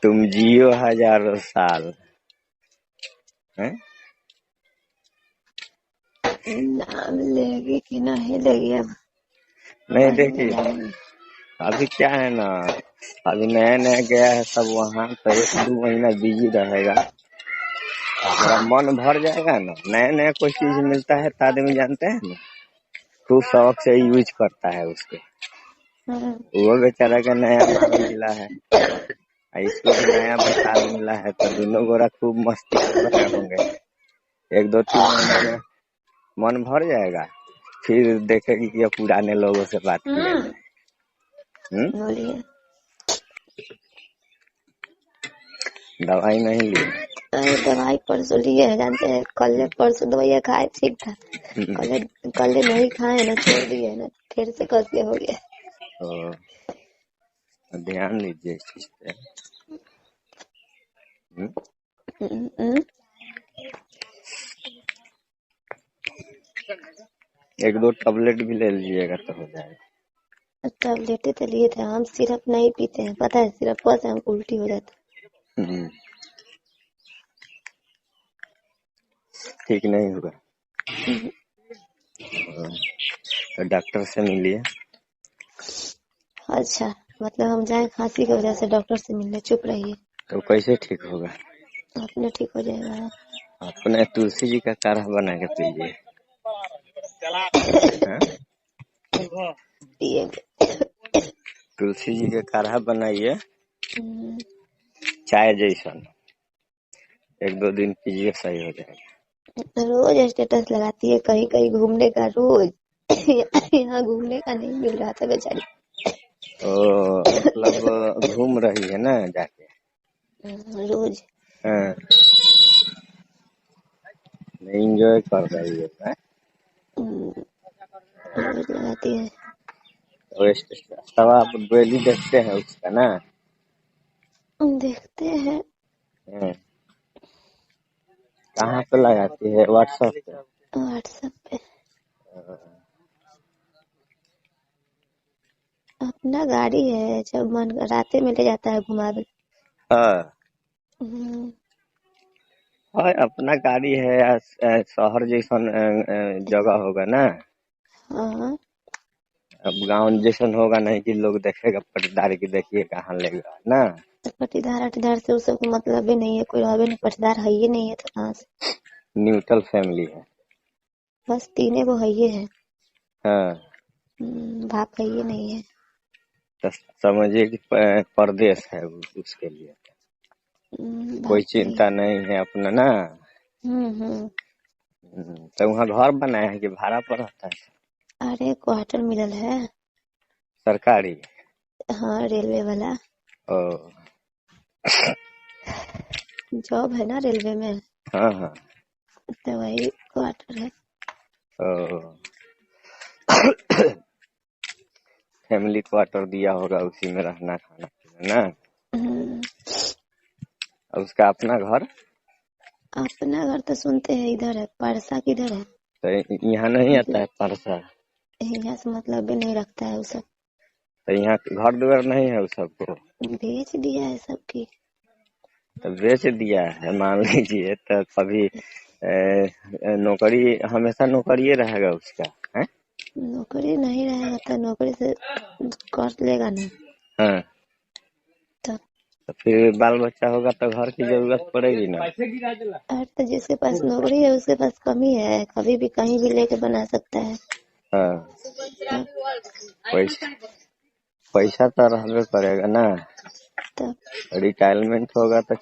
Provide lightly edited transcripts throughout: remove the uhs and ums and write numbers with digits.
तुम जियो हजारों साल हैं? नाम लेगी कि नहीं लेगी अब नहीं वही में देखी, जानेंगे। अभी क्या है ना, अभी नया नया गया है सब वहाँ, तो 1-2 महीना बिजी रहेगा। मेरा मन भर जाएगा ना, नया नया कोई चीज मिलता है तो आदमी जानते हैं ना, खूब शौक से यूज करता है उसके। वो बेचारा का नया माल मिला है, इसको भी नया भतार मिला है, तो दोनों गोरा खूब मस्ती कर रहे होंगे। 1-2-3 महीना में मन भर जाएगा, फिर देखेगी कि अब पुराने लोगों से बात किया जाए। बोलिए। दवाई नहीं ली? अरे दवाई परसों लिए है, जानते हैं, कल परसों दवाइयाँ खाए ठीक था, कल नहीं खाए ना, छोड़ दिए ना, फिर से कल से हो गया। तो ध्यान लीजिए इस चीज पे। हम्म। 1-2 टैबलेट भी ले लीजिएगा तो हो जाएगा। टैबलेट तो लिए थे, हम सिरप नहीं पीते हैं, पता है, सिरप से हमको उल्टी हो जाता हम्म, ठीक नहीं होगा है। तो डॉक्टर से मिलिए। अच्छा, मतलब हम जाए खांसी की वजह से डॉक्टर से मिलने? चुप रहिए, तो कैसे ठीक होगा? अपने ठीक हो जाएगा। अपने तुलसी जी का काढ़ा बना के पीजिए। हाँ? पिएंगे। तुलसी जी का काढ़ा बनाइए, चाय जैसन, 1-2 दिन पीजिए, सही हो जाएगा। रोज स्टेटस लगाती है कहीं कहीं घूमने का, रोज यहाँ घूमने का नहीं मिल रहा था बेचारी। मतलब घूम रही है ना जाके? रोज हाँ, एंजॉय कर रही है ना? रोज लगाती है। तब आप डेली देखते हैं उसका ना? देखते हैं। हाँ। कहाँ पे लगाती है? व्हाट्सएप पे? व्हाट्सएप पे। अपना गाड़ी है, जब मन राते में ले जाता है घुमावे। हाँ, हम्म, और अपना गाड़ी है या शहर जैसन जगह होगा ना? हाँ। अब गांव जैसन होगा नहीं कि लोग देखेगा पटदार की, देखिए कहाँ लेगा ना। तो पटीदार अटीदार से उस सबको मतलब ही नहीं है, कोई रहे नहीं, पटीदार है ही नहीं है तो कहाँ से। न्यूट्रल फैमिली है। बस तीने वो है ही है। हाँ, बाप है ही नहीं है। तो समझिए कि परदेश है उसके लिए कोई बाप है ही। चिंता नहीं है अपना ना। हम्म। तो वहाँ घर बनाया है कि भाड़ा पर रहता है? अरे क्वार्टर मिलल है। सरकारी? हाँ, रेलवे वाला ओ, जॉब है ना रेलवे में, हाँ हाँ। तो वही क्वार्टर है। ओ, फैमिली क्वार्टर दिया होगा, उसी में रहना खाना पीना ना। हम्म, और उसका अपना घर? अपना घर तो सुनते हैं इधर है, परसा किधर है, तो यहाँ नहीं आता है मतलब परसा? यहाँ से मतलब भी नहीं रखता है, वो सब तो यहाँ घर द्वार नहीं है उस सबको? बेच दिया है सबकी। तो बेच दिया है, मान लीजिए, तो कभी नौकरी, हमेशा नौकरी रहेगा उसका है? नौकरी नहीं रहेगा तो नौकरी से कर लेगा ना। हाँ, तो तो फिर बाल बच्चा होगा तो घर की जरूरत पड़ेगी ना। और तो जिसके पास नौकरी है उसके पास कमी है, कभी भी कहीं भी लेके बना सकता है। हाँ, तो पैसा पैसा तो रहबे करेगा ना। तो रिटायरमेंट होगा तो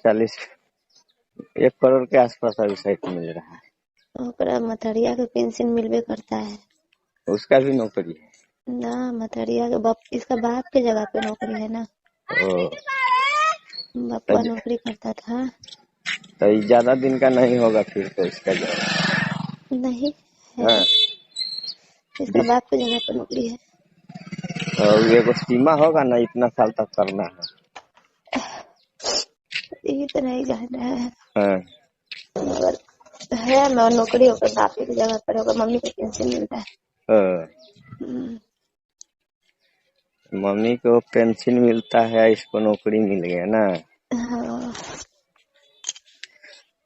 1 करोड़ के आसपास अभी साइट मिल रहा है। ओकरा मथरिया के पेंशन मिलबे करता है उसका भी नौकरी है? ना। मथरिया के बाप, इसका बाप के जगह पे नौकरी है ना, ओ, बापा नौकरी करता था। तो ज्यादा दिन का नहीं होगा फिर तो इसका जवाब। नहीं हाँ, है, इसका बाप के जगह पे नौकरी है। और एगो सीमा होगा ना, इतना साल तक करना है। ये तो नहीं जान रहा है, हाँ, मगर है मैं नौकरी होकर बाप की जगह पर होकर मम्मी को पेंशन मिलता है। हाँ। मम्मी को पेंशन मिलता है, इसको नौकरी मिल गया ना। हाँ।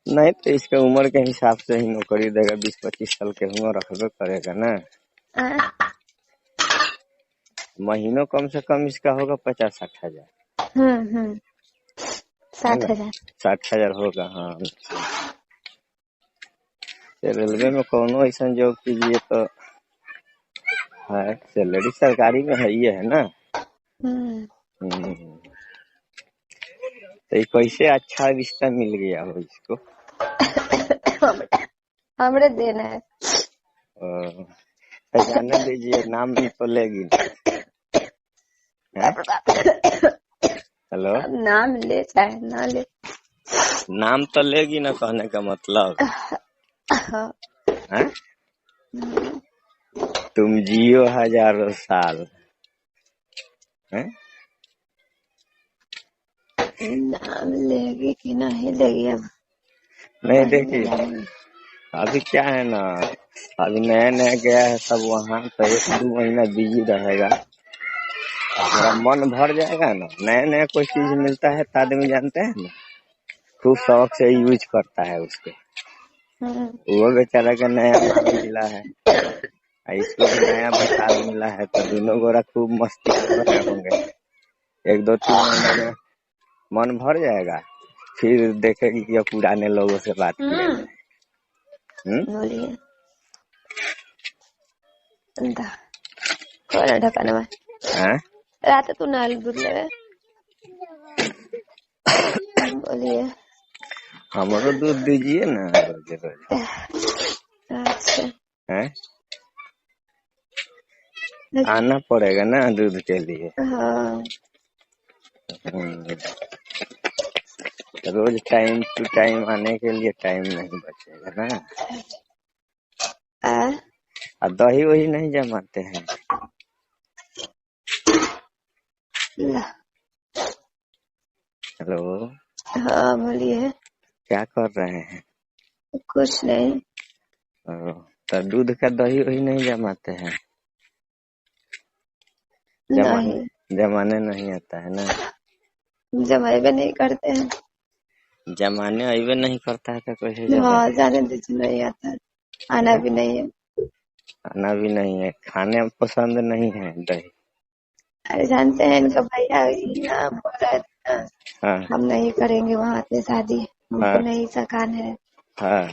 नहीं तो इसके उम्र के हिसाब से ही नौकरी देगा, 20-25 साल के उम्र रखबे करेगा ना। आ, महीनों कम से कम इसका होगा 50-60 हजार, हम्म। है 60 ना। हजार 60 हजार होगा, हाँ। रेलवे में कोनो ऐसा जॉब कीजिए तो है, सैलरी सरकारी में है, ये है ना। हम्म। हम्म। तो ये कैसे अच्छा रिश्ता मिल गया हो इसको। हमरे देना है। तो जाने दीजिए, नाम तो लेगी ना। है, हेलो। अब नाम ले चाहे ना ले। नाम तो लेगी ना, कहने का मतलब हाँ। है। तुम जियो हजारों साल, है। नाम लेगी कि नहीं लेगी अब नहीं वही नहीं देखिए, जानेंगे। अभी क्या है ना, अभी नया नया गया है सब वहाँ, तो 1-2 महीना बिजी रहेगा। मेरा मन भर जाएगा ना, नया नया कोई चीज मिलता है तो आदमी जानते हैं ना, खूब शौक से यूज करता है उसके। हम्म। वो बेचारा का नया माल मिला है, और इसको भी नया भतार मिला है, तो दोनों गोरा खूब मस्ती कर रहे होंगे। 1-2-3 महीना में मन भर जाएगा, फिर देखेगी कि अब पुराने लोगों से बात किया हम्म। जाए। हम्म। बोलिए। दा खोला ढक्कन में। हाँ? रात तू नाल दूध लेवे। बोलिए। हमरो दूध दीजिए ना रोज रोज। अच्छा। हैं? आना पड़ेगा ना दूध के लिए। हाँ। हम्म। रोज टाइम टू टाइम आने के लिए टाइम नहीं बचेगा ना। आ और दही वही नहीं जमाते हैं। ला। हेलो। हाँ बोलिए। क्या कर रहे हैं। कुछ नहीं। तो दूध का दही वही नहीं जमाते हैं। नहीं जमाने नहीं आता है ना। जमाइबे नहीं करते हैं। जमाने अइबे नहीं करता है तो कैसे हाँ जमाएगा। जाने दीजिए नहीं आता है। आना हैं? भी नहीं है। खाना भी नहीं है, खाने में पसंद नहीं है दही। अरे जानते हैं इनका भैया यहाँ बोल रहे थे ना, हाँ हम नहीं करेंगे वहाँ पे शादी, हमको हाँ नहीं सकान है। हाँ।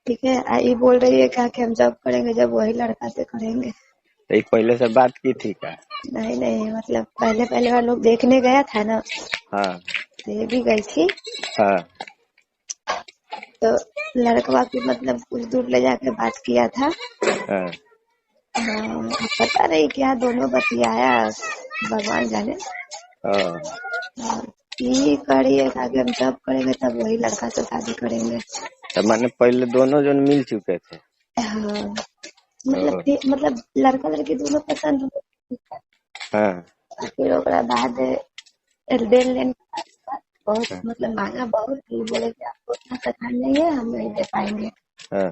ठीक है ये बोल रही है क्या कि हम जब करेंगे जब वही लड़का से करेंगे। तो ये पहले से बात की थी क्या। नहीं मतलब पहले पहले वाला लोग देखने गया था ना, हाँ तो ये भी गई थी। हाँ तो लड़कवा की मतलब कुछ दूर ले जाके बात किया था। हाँ। हाँ अब पता नहीं क्या दोनों बतियाया, भगवान जाने। हाँ। हाँ, ये करिए कि हम जब करेंगे तब वही लड़का से शादी करेंगे। तो मैंने पहले दोनों जन मिल चुके थे। हाँ हाँ मतलब लड़का लड़की दोनों पसंद हो। हाँ फिर ओकरा बाद देन लेन बहुत मतलब मांगा बहुत, ये बोले कि आपको उतना सकान नहीं है हम नहीं दे पाएंगे। हाँ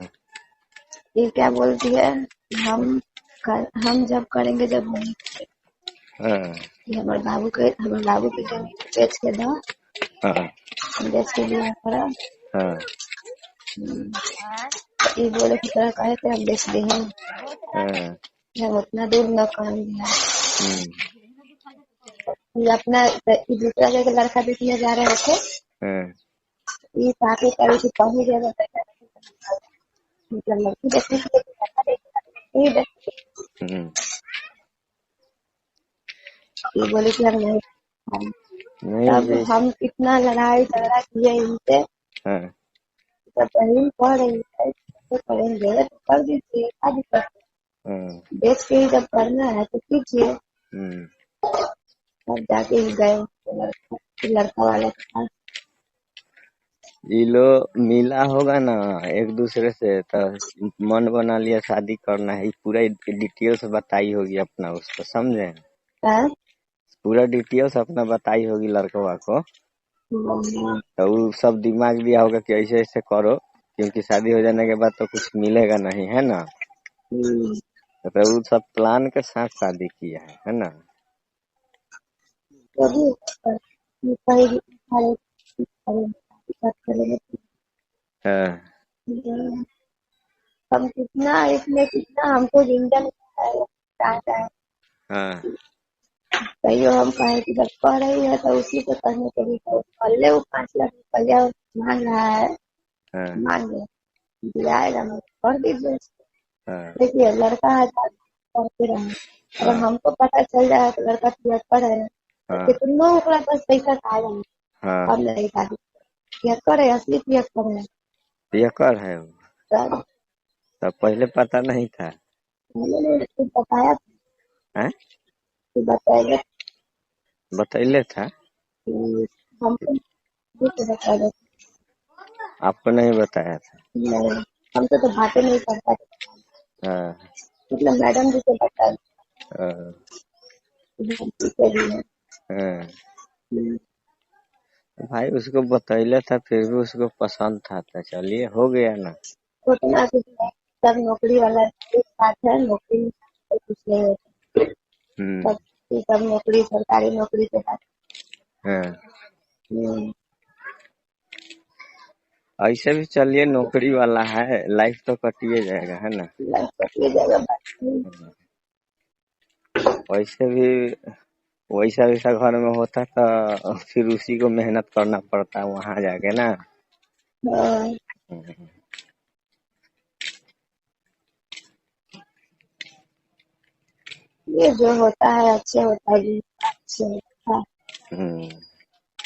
ये क्या बोलती है हम जब करेंगे जब वही हाँ हमारे बाबू के जमीन बेच के दो, हाँ हम बेच के दिया करा। हाँ ये बोले की तरह कहे थे हम बेच दिए, हाँ। हम उतना दूर न काम दिया। हम्म। ये अपना ये दूसरा जगह लड़का देखने जा रहे थे, हाँ। ये ताकि कभी की पहुंच गया मतलब लड़की देखने के लिए लड़का देखने ये हम्म। बोले कि हम नहीं। नहीं तब जी। हम कितना लड़ाई झगड़ा किए इनसे, हाँ तब बहन कह रही है तो करेंगे तो कर दीजिए, क्या दिक्कत है? हाँ। बेच के ही जब करना है तो कीजिए। हम्म। तब जाके ही गए लड़का वाले के पास। ये लो मिला होगा ना एक दूसरे से, तो मन बना लिया शादी करना है, पूरा डिटेल्स बताई होगी अपना उसको, समझे। हाँ? पूरा डिटेल्स अपना बताई होगी लड़कवा को, हम्म। तो वो सब दिमाग दिया होगा कि ऐसे ऐसे करो, क्योंकि शादी हो जाने के बाद तो कुछ मिलेगा नहीं, है ना। तो वो सब प्लान के साथ शादी किया है ना। तभी कहेगी अरे अरे बात करेंगे हाँ तो हम कितना इसमें कितना हमको जिंदा है। हाँ तैयो हम कहे कि जब कह रही है तो उसी को करने के लिए तो कर ले। वो 5 लाख रुपया मांग रहा है, हाँ मांग ले दिलाएगा मैं कर दीजिए उसको। हाँ देखिए लड़का है तो करते रहे, अगर हाँ हमको पता चल जाए तो लड़का पिया कर है तो हाँ कितना ओकरा पास पैसा खा जाए। हाँ अब नहीं खा पिया कर है, असली पिया कर है। पियक्कर है वो। तब तब पहले पता नहीं था। मैंने उसको बताया हैं? कि बताएगा बतैले था। कि हमको भी बताएगा आपको नहीं बताया था। नहीं, हमसे तो बातें नहीं करता। हाँ मतलब मैडम जी को बताया हाँ के लिए। हाँ। भाई उसको बतैले था फिर भी उसको पसंद था तो चलिए हो गया ना। उतना कुछ नहीं, सब नौकरी वाला एक बात है, नौकरी में तो कुछ नहीं होता। हम्म। सब नौकरी सरकारी नौकरी के बाद हाँ ऐसे भी चलिए नौकरी वाला है लाइफ तो कटिए जाएगा है ना। लाइफ कटिए जाएगा। बात नहीं। वैसे भी वैसा वैसा घर में होता तो फिर उसी को मेहनत करना पड़ता वहां जाके ना। हाँ, ये जो होता है अच्छे होता है, अच्छे होता है। हम्म।